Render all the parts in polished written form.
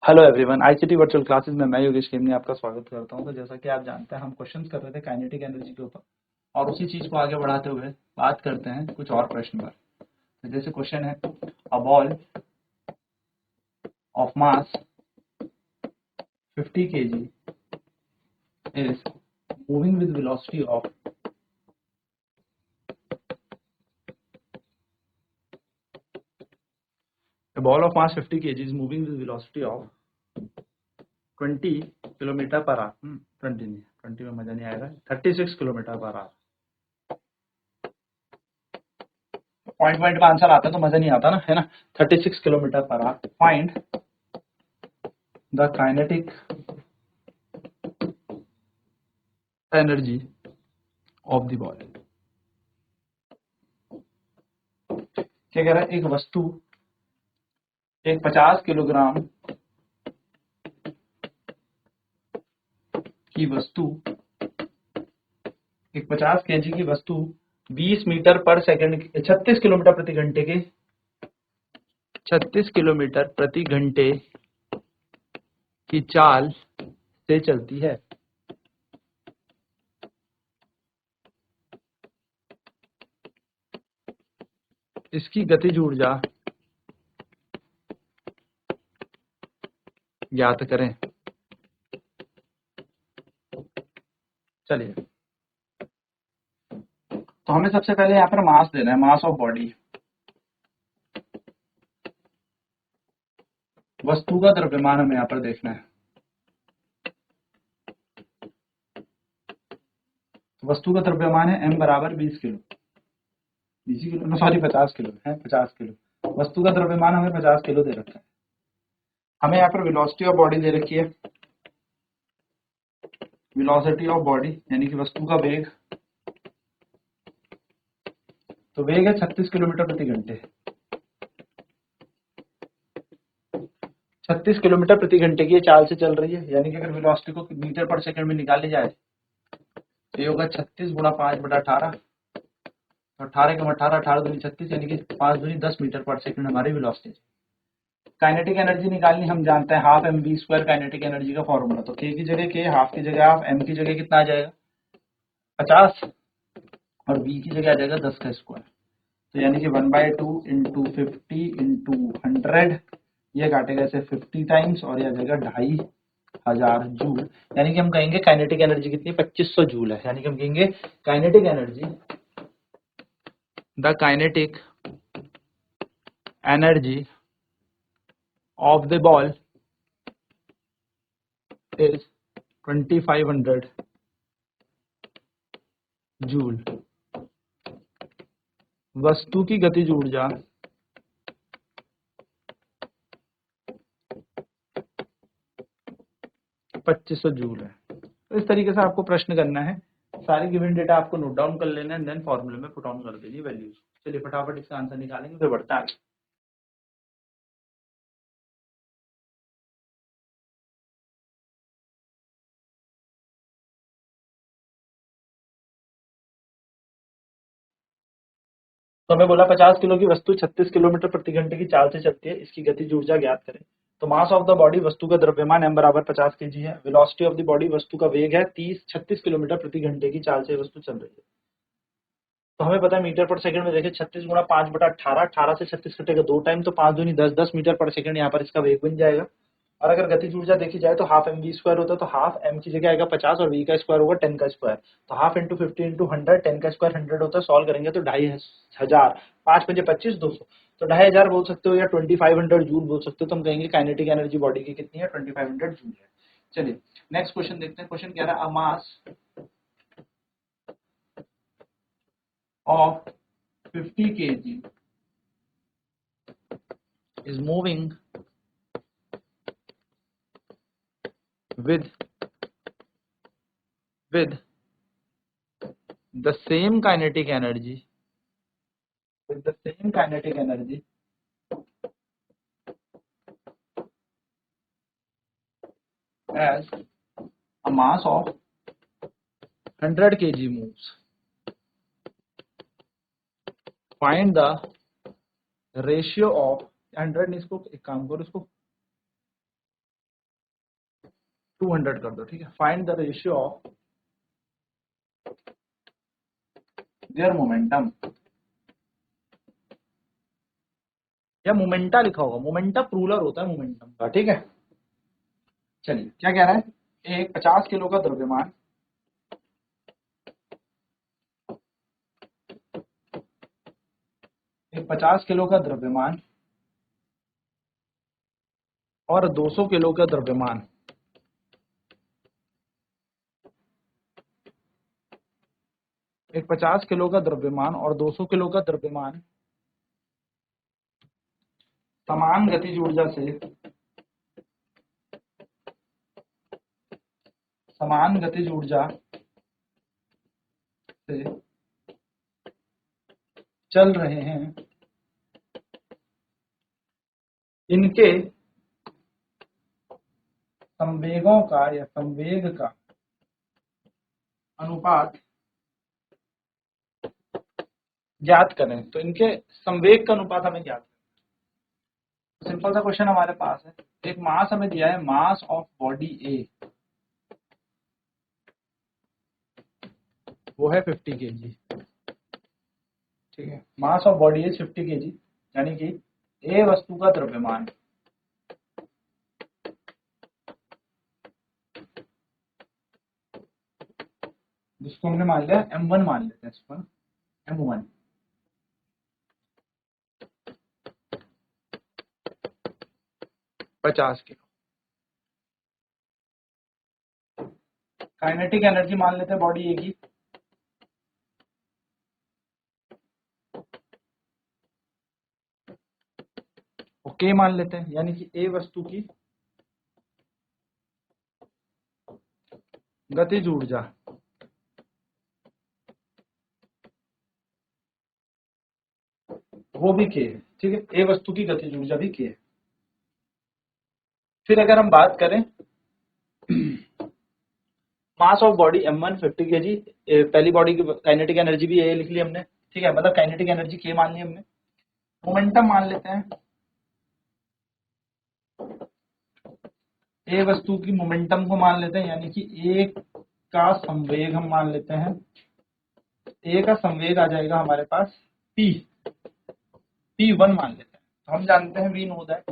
Hello everyone, ICT virtual classes में मैं योगेश खेमनी आपका स्वागत करता हूं। तो जैसा कि आप जानते हैं, हम क्वेश्चंस कर रहे थे काइनेटिक एनर्जी के ऊपर और उसी चीज को आगे बढ़ाते हुए बात करते हैं कुछ और प्रश्न पर। तो जैसे क्वेश्चन है, a ball of mass 50 kg is moving with velocity of a ball of mass 50 kg is moving with velocity of 20 kilometre per hour. 20 नहीं, 20 में मजा नहीं आएगा, 36 kilometre per hour. Point point में आंसर आता तो मजा नहीं आता ना, है ना। 36 kilometre per hour. Find the kinetic energy of the ball. क्या कह रहा है, एक वस्तु, एक 50 किलोग्राम की वस्तु, एक 50 केजी की वस्तु 20 मीटर पर सेकंड, 36 किलोमीटर प्रति घंटे के 36 किलोमीटर प्रति घंटे की चाल से चलती है। इसकी गतिज ऊर्जा ज्ञात करें। चलिए, तो हमें सबसे पहले यहाँ पर मास देना है, मास ऑफ बॉडी। वस्तु का द्रव्यमान हमें यहाँ पर देखना है। वस्तु का द्रव्यमान है m बराबर 20 किलो, 20 किलो सॉरी 50 किलो है, 50 किलो। वस्तु का द्रव्यमान हमें 50 किलो दे रखा है। हमें यहाँ पर वेलोसिटी ऑफ बॉडी दे रखी है, वेलोसिटी ऑफ बॉडी यानी कि वस्तु का वेग। तो वेग है 36 किलोमीटर प्रति घंटे। 36 किलोमीटर प्रति घंटे की चाल से चल रही है, यानी कि अगर वेलोसिटी को मीटर पर सेकंड में निकाली जाए तो ये होगा 36 गुणा 5/18। तो 18 के 18, 18 दूनी 36, यानी कि 5 दूनी 10 मीटर पर सेकंड हमारी वेलोसिटी। काइनेटिक एनर्जी निकालनी हम जानते हैं, half m b square kinetic energy का फॉर्मूला। तो के की जगह के, हाफ की जगह हाफ, एम की जगह कितना आ जाएगा 50 और बी की जगह आ जाएगा 10 का स्क्वायर। तो यानी कि 1/2 इंटू 50 इंटू 100, ये काटेगा इसे 50 टाइम्स और यह आ जाएगा 2500 जूल। यानी कि हम कहेंगे काइनेटिक एनर्जी कितनी, 2500 जूल है। यानी कि हम कहेंगे kinetic energy, the kinetic energy of the ball is 2500 joule. वस्तु की गतिज ऊर्जा 2500 जूल है। तो इस तरीके से आपको प्रश्न करना है। सारे गिवन डेटा आपको नोट डाउन कर लेना है, देन फॉर्मूले में पुट ऑन कर दीजिए वैल्यूज। चलिए फटाफट इसका आंसर निकालेंगे, फिर बढ़ते हैं आगे। तो हमें बोला 50 किलो की वस्तु 36 किलोमीटर प्रति घंटे की चाल से चलती है, इसकी गतिज ऊर्जा ज्ञात करें। तो मास ऑफ द बॉडी, वस्तु का द्रव्यमान m बराबर 50 केजी है। वेलोसिटी ऑफ द बॉडी, वस्तु का वेग है 36 किलोमीटर प्रति घंटे की चाल से वस्तु चल रही है। तो हमें पता है मीटर पर सेकंड में, देखिए 36 गुणा 5/18, 18 से 36 कटेगा 2 टाइम, तो 5 दूनी 10, 10 मीटर पर सेकंड यहाँ पर इसका वेग बन जाएगा। और अगर गतिज ऊर्जा देखी जाए तो हाफ एम वी स्क्वायर होता है, तो हाफ एम की जगह आएगा 50 और वी का स्क्वायर होगा 10 का स्क्वायर। तो हाफ इंटू 50 इंटू 100, 10 का स्क्वायर 100 होता है। सॉल्व करेंगे तो 2500, 5 पंजे 25, 200, तो 2500 बोल सकते हो या 2500 जूल बोल सकते हो। तो हम कहेंगे काइनेटिक एनर्जी बॉडी की कितनी है, 2500 जूल है। चलिए नेक्स्ट क्वेश्चन देखते हैं। क्वेश्चन कह रहा है, अ mass of 50 kg is moving with the same kinetic energy, with the same kinetic energy as a mass of 100 kg moves. Find the ratio of 100, इसको एक काम करो, इसको 200 कर दो, ठीक है। Find the ratio of their momentum, या मोमेंटा लिखा होगा, मोमेंटा प्लूरल होता है मोमेंटम का, ठीक है। चलिए क्या कह रहा है, एक 50 किलो का द्रव्यमान एक 50 किलो का द्रव्यमान और 200 किलो का द्रव्यमान एक 50 किलो का द्रव्यमान और 200 किलो का द्रव्यमान समान गतिज ऊर्जा से समान गतिज ऊर्जा से चल रहे हैं, इनके संवेगों का या संवेग का अनुपात ज्ञात करें। तो इनके संवेग का अनुपात हमें ज्ञात करना। सिंपल सा क्वेश्चन हमारे पास है, एक मास हमें दिया है, मास ऑफ बॉडी ए, वो है 50 केजी, ठीक है। Mass of body is 50 KG, यानी कि ए वस्तु का द्रव्यमान, जिसको हमने मान लिया m1, मान लेते हैं इसको m1, 50 किलो। काइनेटिक एनर्जी मान लेते हैं बॉडी ए की, ओके मान लेते हैं, यानी कि ए वस्तु की गतिज ऊर्जा वो भी के है, ठीक है। ए वस्तु की गतिज ऊर्जा भी के है। फिर अगर हम बात करें mass of body m1 50 KG, पहली बॉडी की काइनेटिक एनर्जी भी ए लिख ली हमने, ठीक है, मतलब काइनेटिक एनर्जी के मान ली हमने। मोमेंटम मान लेते हैं, ए वस्तु की मोमेंटम को मान लेते हैं, यानी कि ए का संवेग हम मान लेते हैं, ए का संवेग आ जाएगा हमारे पास p, p1 मान लेते हैं। तो हम जानते हैं वी नो दैट,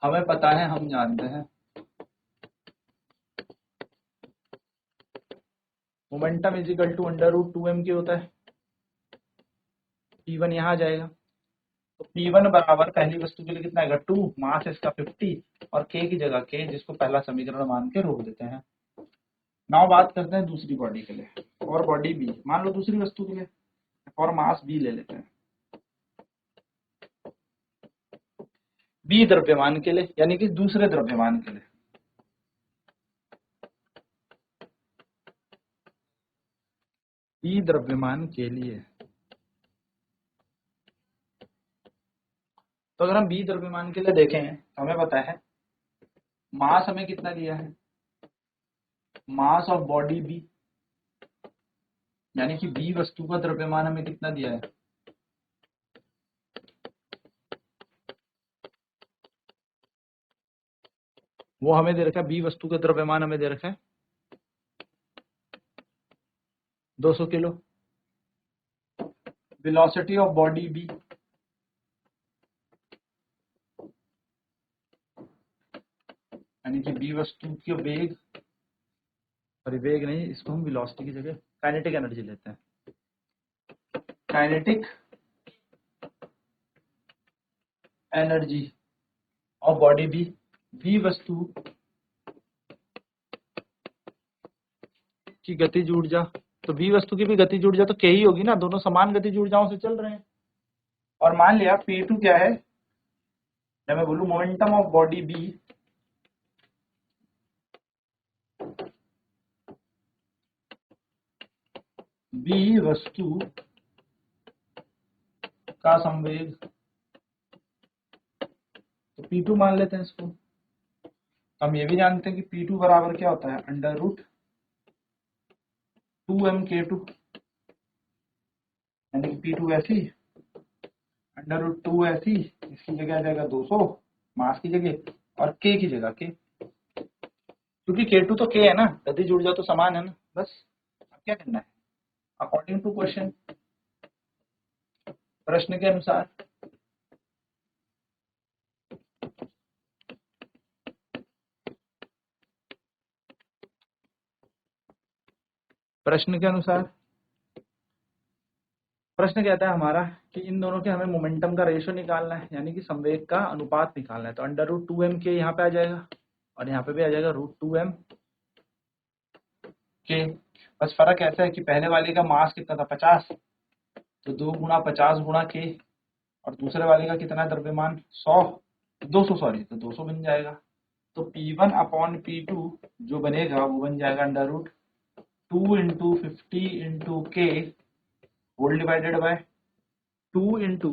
हमें पता है, हम जानते हैं momentum is equal to √2m के होता है। p1 यहाँ आ जाएगा, तो p1 बराबर पहली वस्तु के लिए कितना आएगा 2, मास इसका 50 और k की जगह k, जिसको पहला समीकरण मान के रोक देते हैं। नाउ बात करते हैं दूसरी बॉडी के लिए, और बॉडी बी, मान लो दूसरी वस्तु के लिए और मास बी ले लेते हैं, बी द्रव्यमान के लिए, यानी कि दूसरे द्रव्यमान के लिए, बी द्रव्यमान के लिए। तो अगर हम बी द्रव्यमान के लिए देखें तो हमें पता है मास हमें कितना दिया है, मास ऑफ बॉडी बी, यानी कि बी वस्तु का द्रव्यमान हमें कितना दिया है, वो हमें दे रखा है, बी वस्तु का द्रव्यमान हमें दे रखा है 200 kilo. Velocity of body b, यानी कि बी वस्तु के वेग, सॉरी वेग नहीं, इसको हम वेलोसिटी की जगह काइनेटिक एनर्जी लेते हैं, kinetic energy of body b, b वस्तु की गतिज ऊर्जा, तो बी वस्तु की भी गतिज ऊर्जा तो के ही होगी ना, दोनों समान गतिज ऊर्जाओं से चल रहे हैं। और मान लिया P2 क्या है, जब मैं बोलूं momentum of body b, b वस्तु का संवेग, तो P2 मान लेते हैं इसको। हम ये भी जानते हैं कि P2 बराबर क्या होता है, √2m_k2, यानी कि P2 ऐसी √2 ऐसी, इसकी जगह आ जाएगा 200 मास की जगह और के की जगह के, क्योंकि K2 तो के है ना, गतिज ऊर्जा तो समान है ना। बस अब क्या करना है, अकॉर्डिंग टू क्वेश्चन, प्रश्न के अनुसार प्रश्न के अनुसार प्रश्न कहता है हमारा कि इन दोनों के हमें मोमेंटम का रेशियो निकालना है, यानी कि संवेग का अनुपात निकालना है। तो अंडर रूट 2m के यहाँ पे आ जाएगा और यहाँ पे भी आ जाएगा रूट 2m के। बस फर्क ऐसा है कि पहले वाले का मास कितना था 50, तो 2 गुणा 50 गुणा के, और दूसरे वाले का कितना द्रव्यमान 100 200 सॉरी, तो 200 बन जाएगा। तो P1 अपॉन P2 जो बनेगा वो बन जाएगा अंडर रूट 2 इंटू 50 इंटू के होल डिवाइडेड बाय 2 इंटू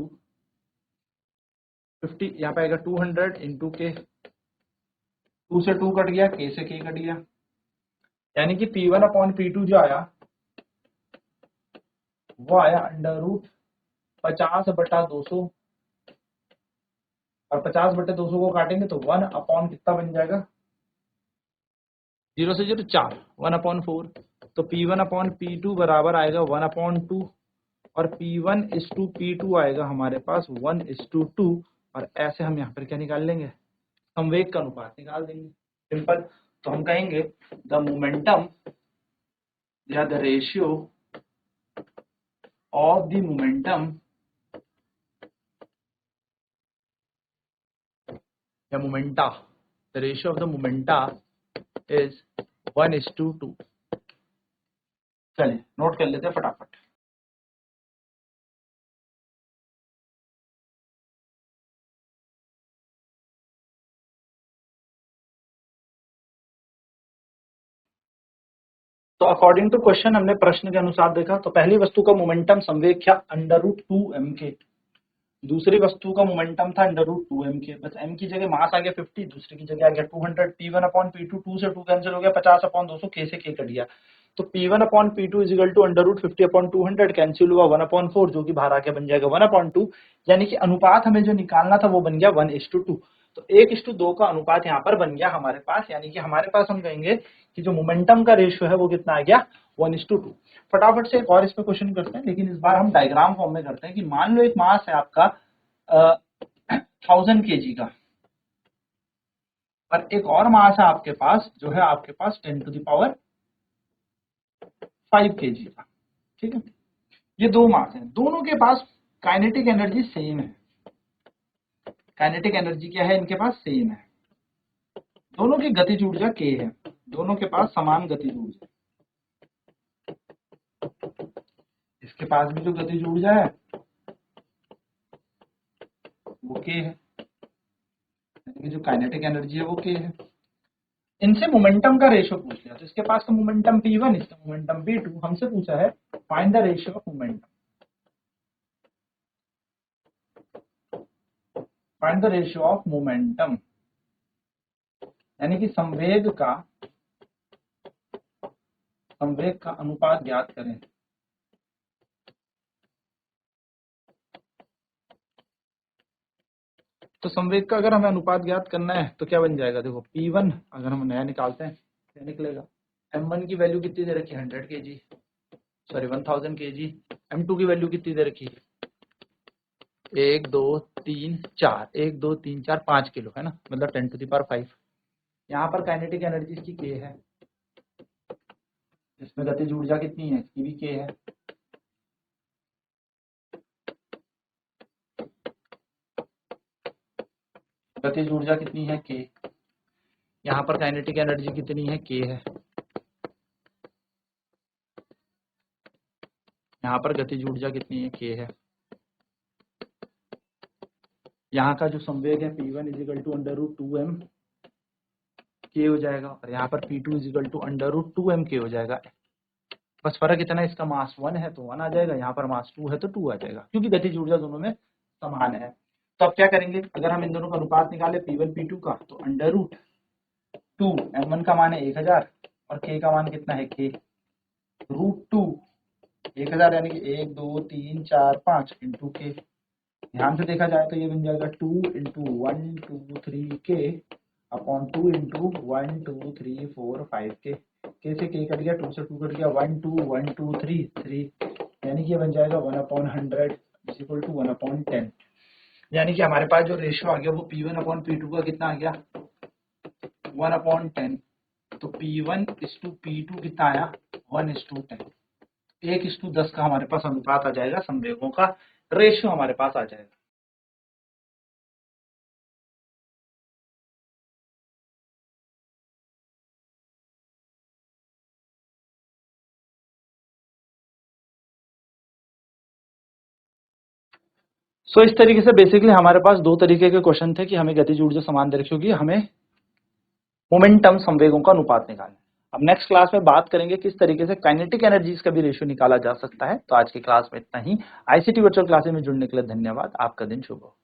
50, यहाँ पे आएगा 200 इंटू के, 2 से 2 कट गया, के से के कट गया, यानी कि P1 अपॉन P2 जो आया वो आया अंडर रूट 50/200, और 50/200 को काटेंगे तो 1 अपॉन कितना बन जाएगा, 0 से 0 4, 1/4। तो P1 अपॉन P2 बराबर आएगा 1/2, और P1:P2 आएगा हमारे पास 1:2, और ऐसे हम यहाँ पर क्या निकाल लेंगे, संवेग का अनुपात निकाल देंगे, सिंपल। तो हम कहेंगे द मोमेंटम या the ratio of the momentum या momenta, the ratio of the momenta is 1:2। चलिए नोट कर लेते हैं फटाफट। तो अकॉर्डिंग टू क्वेश्चन हमने प्रश्न के अनुसार देखा, तो पहली वस्तु का मोमेंटम संवेग क्या अंडर रूट 2m के, दूसरी वस्तु का मोमेंटम था अंडर रूट 2m के, बस m की जगह मास आ गया 50, दूसरी की जगह आ गया 200, P1 अपॉन P2, 2 से 2 कैंसिल हो गया, 50/200, k से k कट गया, तो P1 upon P2 is equal to under root 50/200 cancel हुआ 1/4, जो कि बाहर आके बन जाएगा 1/2, यानी कि अनुपात हमें जो निकालना था वो बन गया 1:2। तो 1:2 का अनुपात यहाँ पर बन गया हमारे पास, यानी कि हमारे पास हम कहेंगे कि जो मोमेंटम का रेशियो है वो कितना आ गया 1:2। फटाफट से एक और इस पे क्वेश्चन करते हैं, लेकिन इस बार हम डायग्राम फॉर्म में करते हैं कि मान लो एक मास है आपका 1000 kg का, और एक और मास है आपके पास जो है आपके पास 10⁵ kg का, ठीक है। ये दो मास हैं, दोनों के पास काइनेटिक एनर्जी सेम है, काइनेटिक एनर्जी क्या है इनके पास सेम है, दोनों की गतिज ऊर्जा k है, दोनों के पास समान गतिज ऊर्जा, इसके पास भी जो गतिज ऊर्जा है वो k है, यानी कि जो काइनेटिक एनर्जी है वो k है। इनसे मोमेंटम का रेशियो पूछ लिया, तो इसके पास का मोमेंटम P1, इसका मोमेंटम P2, हमसे पूछा है find the ratio of momentum, find the ratio of momentum, यानी कि संवेग का अनुपात ज्ञात करें। तो संवेग का अगर हमें अनुपात ज्ञात करना है तो क्या बन जाएगा, देखो P1 अगर हम नया निकालते हैं क्या निकलेगा, M1 की वैल्यू कितनी दे रखी है 100 kg, सॉरी 1000 kg, M2 की वैल्यू कितनी दे रखी है 1 2 3 4, 1 2 3 4 5 किलो है ना, मतलब 10⁵। यहाँ पर काइनेटिक एनर्जी इसकी k है, इसमें गतिज ऊर्जा कितनी है इसकी भी k है, गतिज ऊर्जा कितनी है k, यहाँ पर काइनेटिक एनर्जी कितनी है k है, यहाँ पर गतिज ऊर्जा कितनी है k है, यहाँ का जो संवेग है P1 is equal to under root 2m k हो जाएगा, और यहाँ पर P2 is equal to under root 2m k हो जाएगा। बस फर्क इतना है, इसका मास 1 है तो 1 आ जाएगा, यहाँ पर मास 2 है तो 2 आ जाएगा, क्योंकि गतिज ऊर्जा दोनों में समान है। तो अब क्या करेंगे, अगर हम इन दोनों का अनुपात निकाले P1 P2 का, तो अंडर रूट 2, M1 का मान है 1000 और k का मान कितना है k, रूट 2 1000 यानी कि 1 2 3 4 5 इंटू k, ध्यान से देखा जाए तो ये बन जाएगा 2 इंटू 1 2 3 के अपॉन 2 इंटू 1 2 3 4 5 के से के कट गया, 2 से 2 कट गया, 1 2 1 2 3 3, यानी कि ये बन जाएगा 1/100 इज इक्वल टू 1/10। यानी कि हमारे पास जो रेशियो आ गया वो P1/P2 का कितना आ गया 1/10। तो P1:P2 कितना आया 1:10। 1:10 का हमारे पास अनुपात आ जाएगा, संवेगों का रेशियो हमारे पास आ जाएगा। सो इस तरीके से बेसिकली हमारे पास दो तरीके के क्वेश्चन थे कि हमें गतिज ऊर्जा समान रेशियो की हमें मोमेंटम संवेगों का अनुपात निकालना है। अब नेक्स्ट क्लास में बात करेंगे किस तरीके से काइनेटिक एनर्जीज का भी रेशियो निकाला जा सकता है। तो आज की क्लास में इतना ही। आईसीटी वर्चुअल क्लासेस में जुड़ने के लिए धन्यवाद। आपका दिन शुभ हो।